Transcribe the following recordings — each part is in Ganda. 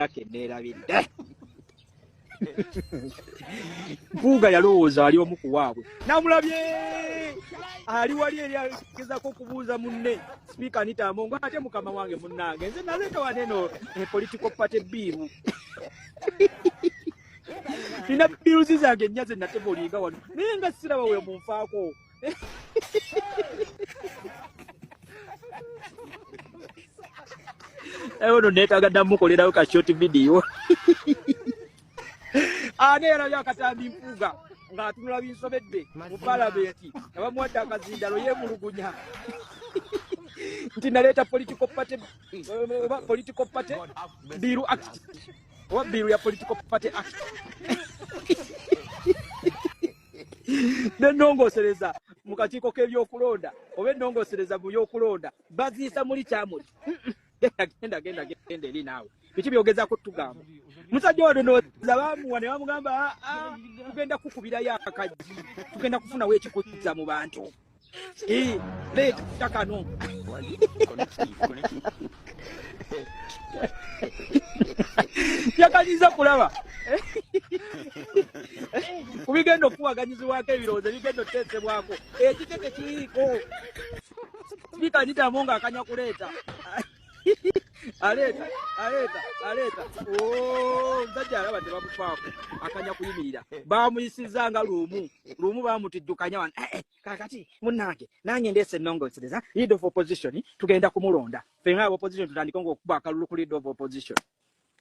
yake neerabidde. Mpuuga yalowooza ali omu ku waabwe. Namulabye ali wali eri agezaako okubuuza munne Sipiika Anita Among ate mukama wange munnange nze naleeta wano eno political party biiru. Nina biiruzi zange nnya ze natema olinga wano naye nga siraba we munfaako. Ewo neetaaga ddamu mukolerayo ka short video. Ane era akatambi Mpuuga ng'atunula binsobedde mu Palamenti nga bamuwadde akazindalo yeemulugunya nti naleeta political party biiru act oba biiru ya political party act. Nennongoosereza mu kakiiko k'ebyokulonda oba ennongoosereza mu byokulonda baziisa muli kyamuli. Genda eri naawe biki byogezaako tugamba. Musajja wano nooza baamuwa ne bamugamba tugenda kukubirayo akajji tugenda kufunawo ekikuzza mu bantu. Leeta kano. Yakaliza kulaba kubigenda okuwaganyizibwako ebirowoozo bigenda oteesebwako ekite tekiriiko. Sipiika Anita Among akanya kuleeta aleeta omusajja alaba tebamufaako akanya kuyimirira. Baamuyisizza nga lumu baamutiddukanya wano kakati munnange nange ndeese ennongoosereza leader of opposition tugenda kumulonda ffe nga opposition tutandika ng'okuba akalulu ku leader of opposition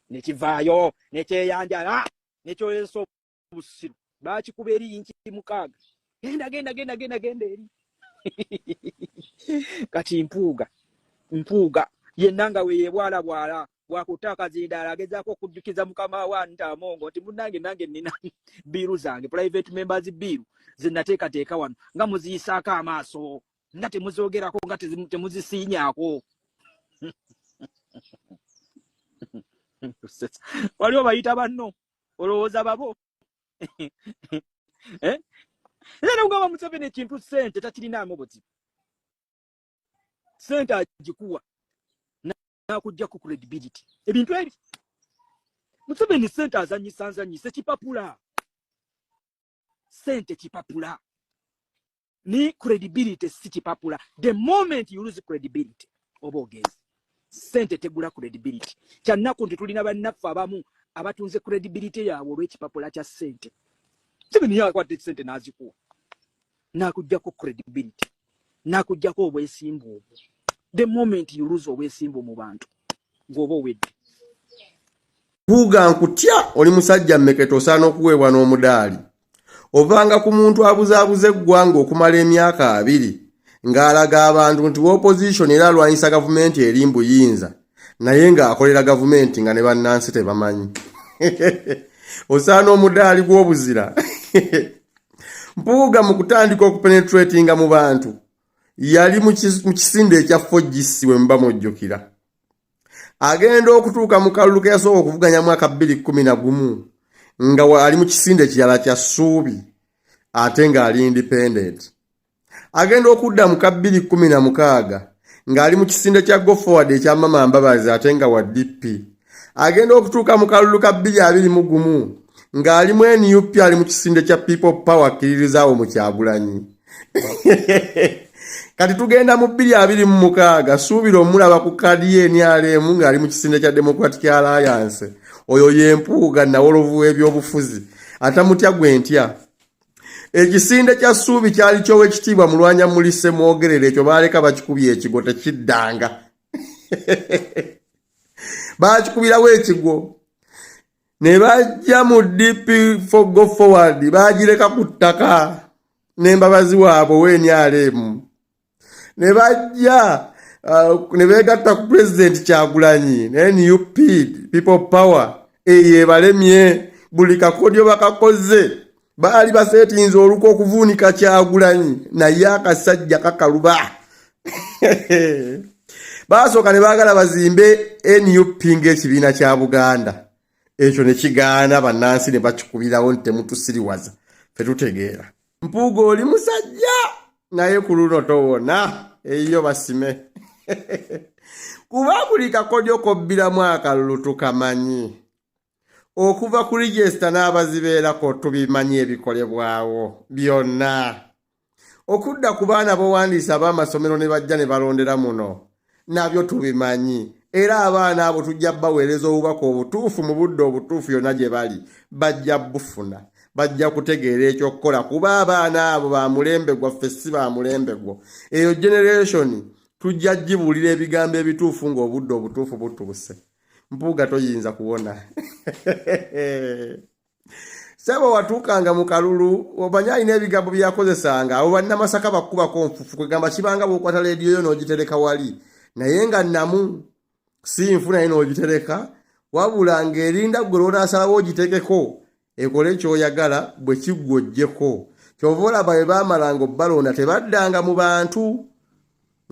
nekivaayo nekyeyanjala nekyoyesa obusiru baakikuba eri inki 6. Genda eri. Kati Mpuuga yenna nga weyeebwalabwala bwakuta akazindaala agezaako okujjukiza mukama wa Anita Among nti munnange nange nina biiru zange private members biiru ze nateekateeka wano nga muziyisaako amaaso nga temuzoogerako nga temuzisiinyaako. Waliwo bayita banno olowooza babo. Era ugamba Museveni ekintu ssente takirinaamu buzibu. Ssente agikuwa nakuggyako credibility. Ebintu ebi Museveni ssente azanyisa kipapula. Ssente kipapula. Ni credibility si kipapula. The moment you lose credibility oba ogezi. Ssente tegula credibility. Kyannaku nti tulina bannaffe abamu abatunze credibility yaabwe olw'ekipapula kya ssente. Museveni yakwadde ssente n'azikuwa. Nakuggyako credibility. Nakuggyako obwesimbu obwo. The moment you lose obwesimbu mu bantu ng'oba owedde. Mpuuga nkutya oli musajja mmeketo osaana okuweebwa n'omudaali. Ovanga ku muntu abuzaabuza eggwanga okumala emyaka 2 ng'alaga abantu nti opposition era alwanyisa gavumenti eri mbuyinza naye ng'akolera gavumenti nga ne bannansi tebamanyi. Osaana omudaali gw'obuzira. Mpuuga mu kutandika okupenetratinga mu bantu yali mu kisinde ekya Fojisi we mba mujjukira. Agenda okutuuka mu kalulu ke yasooka okuvuganya mwaka 2011 nga ali mu kisinde kirala kya Ssuubi ate ng'ali independent. Agenda okudda mu 2016 ng'ali mu kisinde kya Go Forward ekya Mama Mbabazi ate nga wa DP. Agenda okutuuka mu kalulu ka 2021 ng'ali mu NUP ali mu kisinde kya People Power Kiririzaawo mu Kyagulanyi. Kati tugenda mu 2026 suubira omulaba ku kadi ye NRM ng'ali mu kisinde kya Democratic Alliance. Oyo ye Mpuuga nawolovu w'ebyobufuzi atamutya gwentya. Ekisinde kya Ssuubi kyali ky'owekitiibwa Mulwanya Mulise Mwogerere ekyo baaleka bakikubye ekigo tekiddanga. Baakikubirawo ekigo ne bajja mu DP for Go Forward baagireka ku ttaka n'embabazi waabwe w'NRM ne bajja ne beegatta ku President Kyagulanyi NUP People Power eye balemye buli kakodyo bakakoze baali basetinze oluko okuvuunika Kyagulanyi naye akasajja kakaluba. Baasooka ne baagala bazimbe NUP ng'ekibiina kya Buganda. Ekyo ne kigaana bannansi ne bakikubirawo nti temutusiriwaza ffe tutegeera. Mpuuga oli musajja naye ku luno towona eyo basime. kuba buli kakodyo kobbiramu akalulu tukamanyi. Okuva ku register n'abazibeerako tubimanyi ebikolebwawo byonna. Okudda ku baana b'owandiisa ab'amasomero ne bajja ne balondera muno nabyo tubimanyi. Era abaana abo tujja baweereza obubaka obutuufu mu budde obutuufu yonna gye bali bajja bufuna. Bajja kutegeera ekyokukola kuba abaana abo ba mulembe gwaffe si ba mulembe gwo. Eyo generation tujja gibuulira ebigambo ebituufu ng'obudde obutuufu butuuse. Mpuuga toyinza kuwona. Sebo watuukanga mu kalulu omanyi alina ebigambo byakozesanga abo bannamasaka bakubako nfufu kwegamba kibanga bw'okwata leediyo yo n'ogitereka wali naye nga nnamu si nfu naye n'ogitereka wabula ng'erinda gwe lw'onaasalawo ogitekeko ekole ky'oyagala bwe kiggwojjeko. Kyova olaba bwe baamalanga obbalonda tebaddanga mu bantu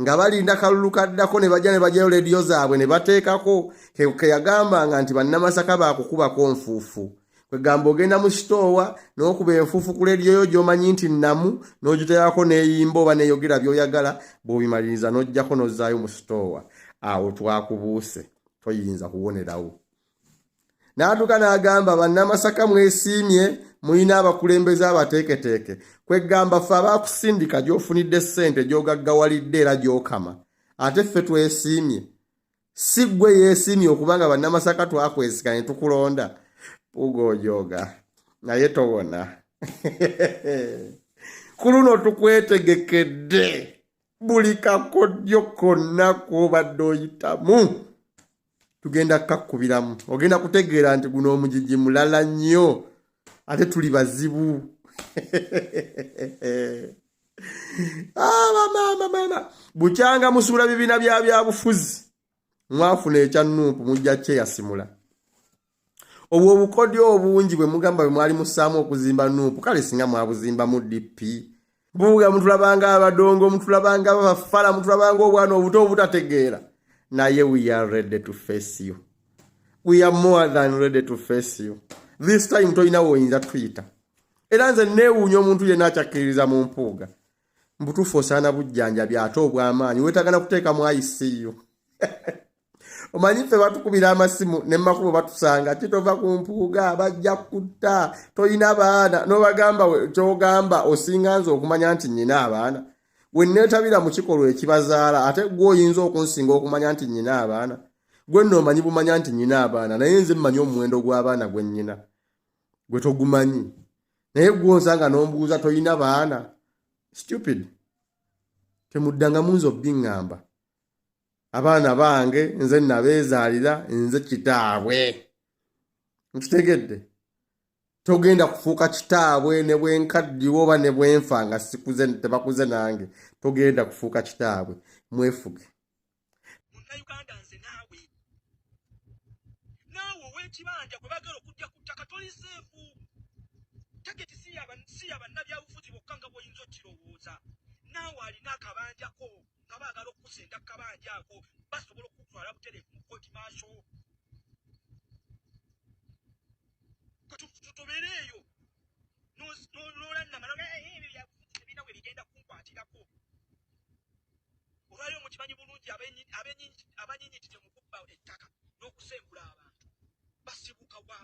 nga balinda kalulu kaddako ne bajja ne bajjayo leediyo zaabwe ne bateekako ke yagambanga nti bannamasaka baakukubako nfuufu. Kwegamba ogenda mu sitoowa n'okuba enfuufu ku leediyo yo gy'omanyi nti nnamu n'ogiteekako n'eyimba oba n'eyogera by'oyagala bw'obimaliriza n'oggyako n'ozzaayo mu sitoowa. Awo twakubuuse toyinza kuwonerawo. N'atuuka n'agamba bannamasaka mwesiimye mulina abakulembeze abateeketeeke. Kwegamba ffe abaakusindika gy'ofunidde ssente gy'ogaggawalidde era gy'okama. Ate ffe twesiimye. Si ggwe yeesiimye okubanga bannamasaka twakwesika ne tukulonda. Ugojoga. Naye towona. Ku luno tukwetegekedde. Buli kakodyo konna kw'obadde oyitamu. Tugenda kakubiramu. Ogenda kutegeera nti guno omugigi mulala nnyo. Ate tuli bazibu. Mama. Bukyanga musuula bibiina bya bufuzi. Mwafuna ekya Nuupu mujja kyeyasimula. Obwo obukodyo obungi bwe mugamba bwe mwali musaamu okuzimba Nuupu kale singa mwabuzimba mu DP. Buuga mutulabanga abadongo mutulabanga abafala mutulabanga obwana obuto obutategeera. Naye we are ready to face you. We are more than ready to face you. This time toyina woyinza tuyita. Era nze neewuunya omuntu yenna akyakkiririza mu mpuuga. Mbutuufu osaana bujjanjabi ate obw'amaanyi weetagana kuteeka mu ICU. Omanyi ffe batukubira amasimu ne makubo batusanga kitova ku mpuuga bajja kutta toyina baana n'obagamba ky'ogamba osinga nze okumanya nti nnyina abaana. We neetabira mu kikolwa ekibazaala ate gwe oyinza okunsinga okumanya nti nnyina abaana. Gwe nno omanyi bumanya nti nnyina abaana naye nze mmanyi omuwendo gw'abaana gwe nnyina. Gwe togumanyi. Naye gwe onsanga n'ombuuza toyina baana. Stupid. Temuddangamu nze obbiŋŋamba. Abaana bange nze nabeezaalira nze kitaabwe. Nkitegedde. Togenda kufuuka kitaabwe ne bwenkaddiwo oba ne bwenfa nga sikuze tebakuze nange. Togenda kufuuka kitaabwe. Mwefuge. Munnayuganda nze naawe. Naawe ow'ekibanja gwe bagala okujja ku ttaka toli seefu. Tageti si abannabyabufuzi bokka nga bw'oyinza okirowooza. Naawe alina akabanjako nga baagala okukusenda kabanja ako basobola okukutwala butereevu mu kkooti maaso. Tubeere eyo n'olannama ebyo byabufuzi tebirina we bigenda kunkwatirako. Olwali omukimanyi bulungi abanyinyitite mu kubba ettaka n'okusembula abantu basibuka wa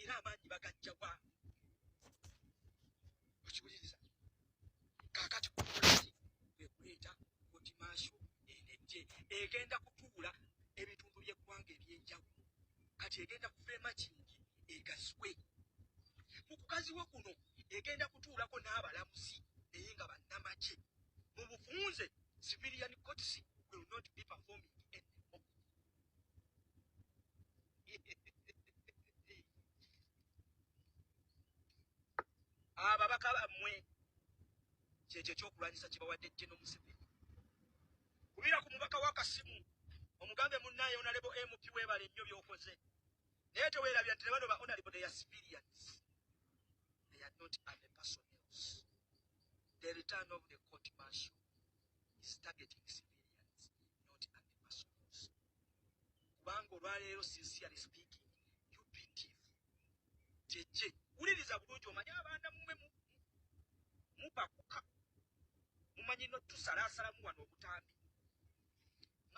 era amaanyi bagajja wa. Okiwuliriza kaakati kupolisi kwekuleeta kkooti maaso enejje egenda kutuula ebitundu by'eggwanga eby'enjawulo kati egenda kuveema kingi egaswe mu kukaziwe kuno egenda kutuulako n'abalamuzi naye nga bannamagye mu bufunze civilian courts will not be performing anymore. Ababaka bammwe kyekyo ekyokulwanyisa kibawadde General Museveni. Kubira ku mubaka w'akasimu omugambe munnaye Honorable MP weebale nnyo by'okoze. Naye teweerabya nti ne bano ba Honorable they are civilians. They are not army personnel. The return of the court martial is targeting civilians, not army personnel. Kubanga olwaleero sincerely speaking, UPTF. Jeje, wuliriza bulungi omanyi abaana mumwe mubakuka. Mumanyi no tusalaasalamu wano obutambi.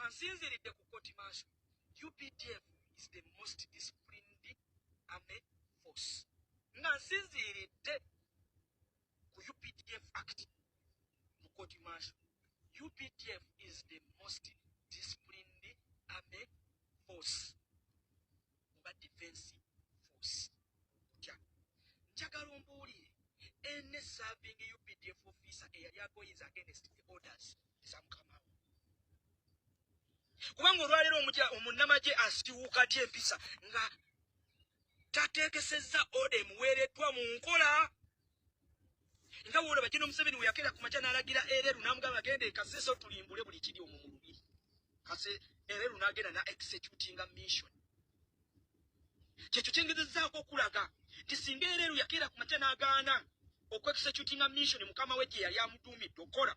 nsinziridde ku court martial. UPDF is the most disciplined army force. Nsinziridde ku UPDF Act ku court martial. UPDF is the most disciplined army force oba defense force. Njagala ombuulire ene serving UPDF officer eyali agoyinza against the orders ezamukamawo. Kubanga olwaleero omunnamagye asiwuuka dye empisa nga tateekesezza order emuweereddwa mu nkola. Nga woolaba General Museveni we yakeera ku makya n'alagira Eleru n'amugamba agende Kaseso tulimbule buli kiri omwo mu lubiri. Eleru n'agenda na executing a mission. Kyekyo kyengezezzaako okulaga nti singa Eleru yakeera ku makya n'agaana okweexecuting a mission mukama we gye yali amutuumidde okola,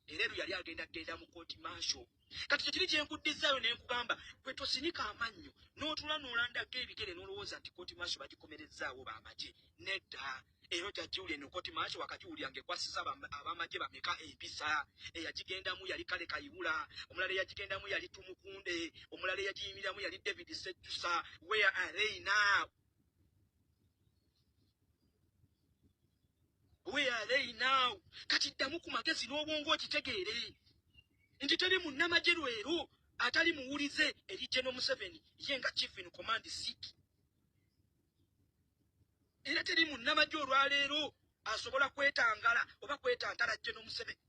Eleru yali agenda mu court martial. Kati kye kiri kyenkuddizaayo ne nkugamba bwe tosinika amannyo n'otula n'olandako ebigere n'olowooza nti court martial bagikomerezzaawo b'amagye. Nedda. Ero Jajuli ne court martial wakagiwulira ng'ekwasiza ab'amagye bameka empisa. Eyagigendamu yali Kale Kayihura, omulala eyagigendamu yali Tumukunde, omulala eyagiyimiramu yali David Sejjusa. Where are they now? Where are they now? Kati ddamu ku magezi n'obwongo okitegeere nti teri munnamagye lwero atali muwulize eri General Museveni ye nga chief in command Siki. Era teri munnamagye olwaleero asobola kwetangala oba kwetantala General Museveni.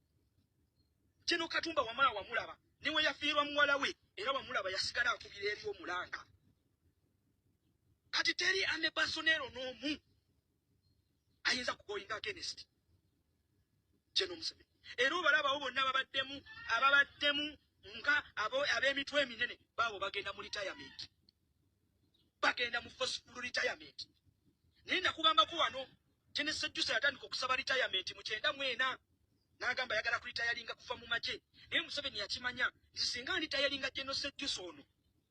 General Katumba Wamala wamulaba niwe yafiirwa muwala we era wamulaba yasigala akubira eri omulanga. Kati teri ane basonero n'omu ayinza kugoyinga against General Museveni. Era obalabawo bonna ababaddemu nga ab'emitwe eminene baabo bagenda mu retirement. Bagenda mu forceful retirement. Naye nakugambako wano General Sejjusa yatandika okusaba retirement mu 94 n'agamba yagala kuritayalinga kuva mu magye. Naye Museveni yakimanya nti singa ritayalinga General Sejjusa ono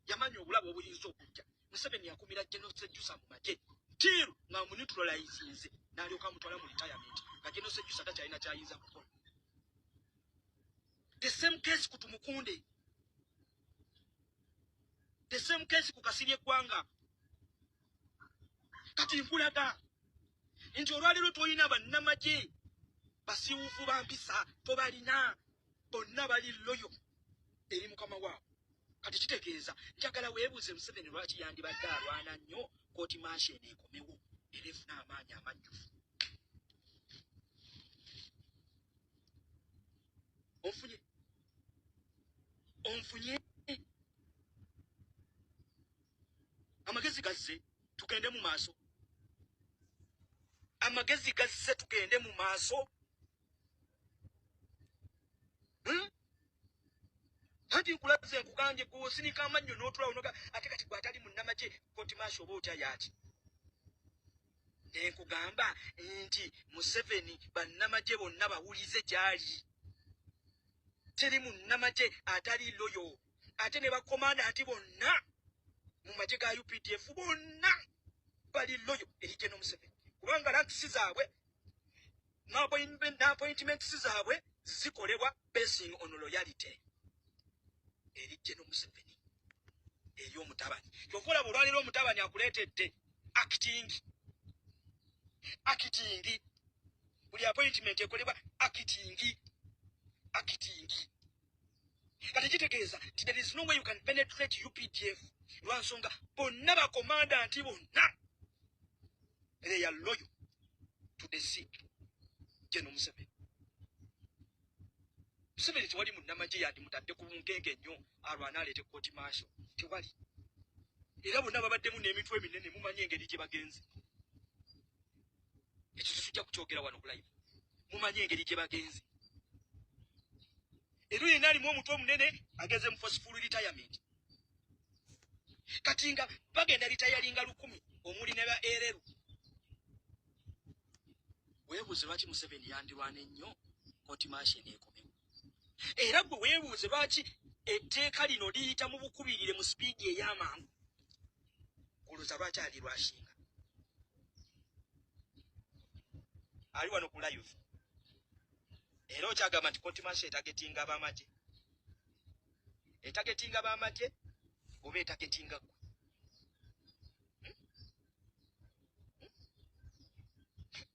yamanya obulabo obuyinza okujja. Museveni yakumira General Sejjusa mu magye ntiru nga muneutralizinze n'alyoka amutwala mu retirement nga General Sejjusa takyalina kyayinza kukola. The same case ku Tumukunde. The same case ku Kasirye Gwanga. Kati nkulaga nti olwaleero tolina bannamagye basiwuufu bampisa tobalina, bonna bali loyo eri mukama waabwe. Kati kitegeeza njagala weebuuze Museveni lwaki yandibadde alwana nnyo court martial ekomewo era efuna amaanyi amajjufu. Onfunye amagezi gazze tugende mu maaso. Amagezi gazze tugende mu maaso. Hati nkulaze nkuganje kusinika amannyo n'otula onoga ate kati gwatali munnamagye court martial oba otya yaki. Ne nkugamba nti Museveni bannamagye bonna bawulize gyali. Teri munnamagye atali loyo. Ate ne bakomanda ati bonna mu magye ga UPDF bonna bali loyo eri General Museveni. Kubanga ranks zaabwe n'appointments zaabwe zikolebwa basing on loyalty eri General Museveni eri omutabani. Kyokola bulwaliro omutabani akuleetedde acting. Buli appointment ekolebwa acting. Kati kitegeeza there is no way you can penetrate UPDF lwansonga bonna bakomanda bonna they are loyal to the Sikh General Museveni. Museveni tewali munnamagye yandimutadde ku bunkenke nnyo alwana aleete court martial. Tewali. Era bonna babaddemu n'emitwe eminene mumanye engeri gye bagenze. Ekyo tujja kukyogera wano ku live. Mumanye engeri gye bagenze. Era yenna alimu omutwe omunene ageze mu forceful retirement. Kati nga bagenda ritayalinga 1000 omuli ne ba Eleru. Weebuuze lwaki Museveni yandirwana ennyo court martial ekomewo. Era gwe weebuuze lwaki etteeka lino liyita mu bukubirire mu speed ey'amangu. Kulooza lwaki ali lwashinga. Ali wano ku live. Era okyagamba nti court martial etagetinga ab'amagye. etagetinga bamagye oba etagetinga gwe?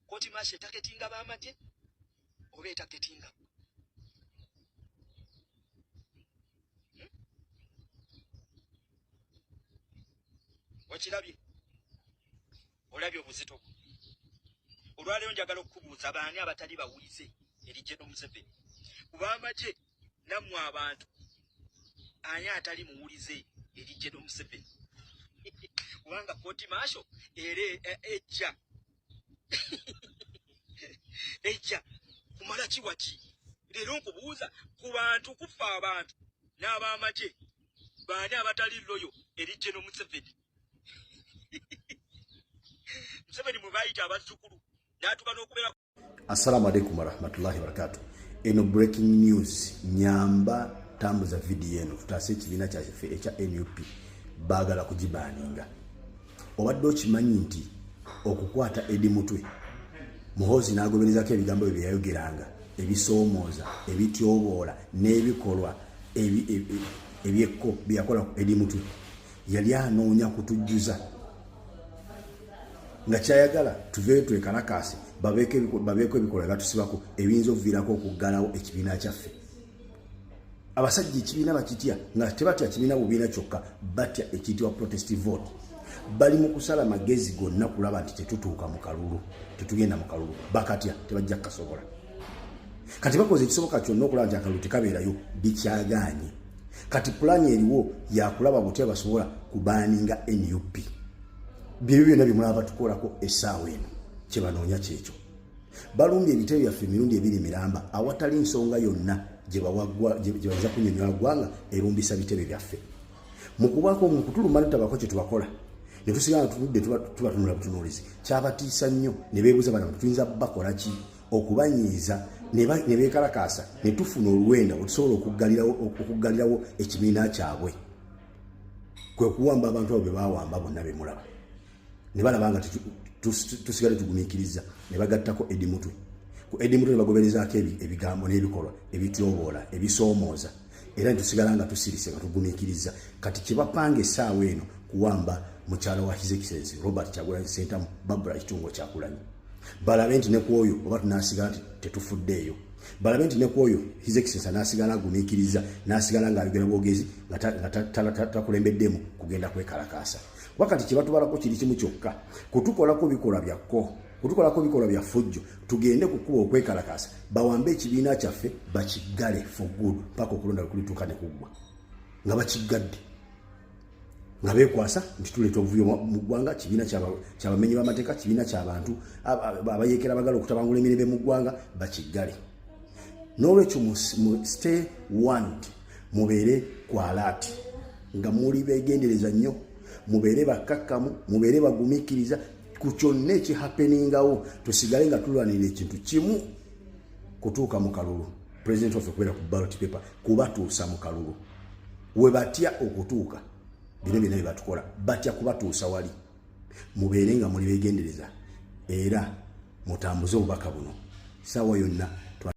Koti mashe etagetinga bamagye oba etagetinga gwe? Wakirabye? Olabye obuzito bwe? Olwaleero njagala okukubuuza baani abatali bawulize eri General Museveni kuba amagye nammwe abantu ani atali muwulize eri General Museveni? Kubanga koti masho era ejja kumala kiwaki? Leero nkubuuza ku bantu kufa abantu n'abamagye baani abatali loyo eri General Museveni? Museveni mwe bayita abazzukulu n'atuka n'okubeera. Assalamu alaikum warahmatullahi wabarakatuh. Eno breaking news nyamba tambuza video eno tutase ekibiina kyaffe ekya NUP baagala kugibaninga. Obadde okimanyi nti okukwata Edi Mutwe Muhoozi n'agoberezako ebigambo bye yayogeranga ebisoomooza ebityoboola n'ebikolwa ebyekko byakola ku Edi Mutwe yali anoonya kutujjuza nga kyayagala tuveeyo twekalakaasi babeeko ebikolwa byatusibako ebiyinza okuviirako okuggalawo ekibiina kyaffe. Abasajja ekibiina bakitya nga tebatya kibiina bubiina kyokka batya ekiyitibwa protest vote. Bali mu kusala magezi gonna kulaba nti tetutuuka mu kalulu, tetugenda mu kalulu. Bakatya tebajja kukasobola. Kati bakoze ekisoboka kyonna okulaba nti akalulu tekabeerayo bikyagaanye. Kati pulaani eriwo yakulaba butya basobola kubaninga NUP. Byebyo byonna bimulaba tukolako essaawa eno kye banoonya kyekyo. Balumbye ebitebe byaffe emirundi ebiri miramba awatali nsonga yonna gye bayinza kunnyonnyola ggwanga erumbisa bitebe byaffe. Mu kubaako mu kutuluma tutabako kye tubakola ne tusigala tunudde tubatunula butunuulizi kyabatiisa nnyo ne beebuuza bana tuyinza bakola ki okubanyiiza ne beekalakaasa ne tufuna oluwenda otusobola okuggalirawo ekibiina kyabwe. Kwe kuwamba abantu abo be baawamba bonna bemulaba ne balaba nga tusigale tugumiikiriza ne bagattako Edi Mutwe. Ku Edi Mutwe ne bagoberezaako ebigambo n'ebikolwa ebityoboola ebisoomooza era ne tusigala nga tusirise nga tugumiikiriza. Kati kye bapanga essaawa eno kuwamba mukyala wa His Excellency Robert Kyagulanyi Ssentamu Barbara Kitungo Kyagulanyi. Balabe nti ne ku oyo oba tunaasigala nti tetufuddeeyo. Balabe nti ne ku oyo His Excellency n'asigala agumiikiriza n'asigala ng'ayogera bwogezi nga takulembeddemu kugenda kwekalakaasa. Wakati kye batubalako kiri kimu kyokka kutukolako bikolwa byakko, kutukolako bikolwa bya ffujjo tugende kukuba okwekalakaasa bawambe ekibiina kyaffe bakiggale for good paka okulonda kulituuka ne kuggwa nga bakiggadde nga beekwasa nti tuleeta obuvuyo mu ggwanga. Kibiina ky'abamenyi b'amateeka, kibiina ky'abantu abayeekera bagala okutabangula emirembe mu ggwanga bakiggale. N'olwekyo mu stay warned, mubeere ku alert nga muli beegendereza nnyo, mubeere bakkakkamu, mubeere bagumiikiriza ku kyonna ekihappeningawo. Tusigale nga tulwanirira ekintu kimu kutuuka mu kalulu. President waffe kubeera ku ballot paper kubatuusa mu kalulu. We batya okutuuka bino byonna bye batukola batya kubatuusa wali. Mubeere nga muli beegendereza era mutambuze obubaka buno ssaawa yonna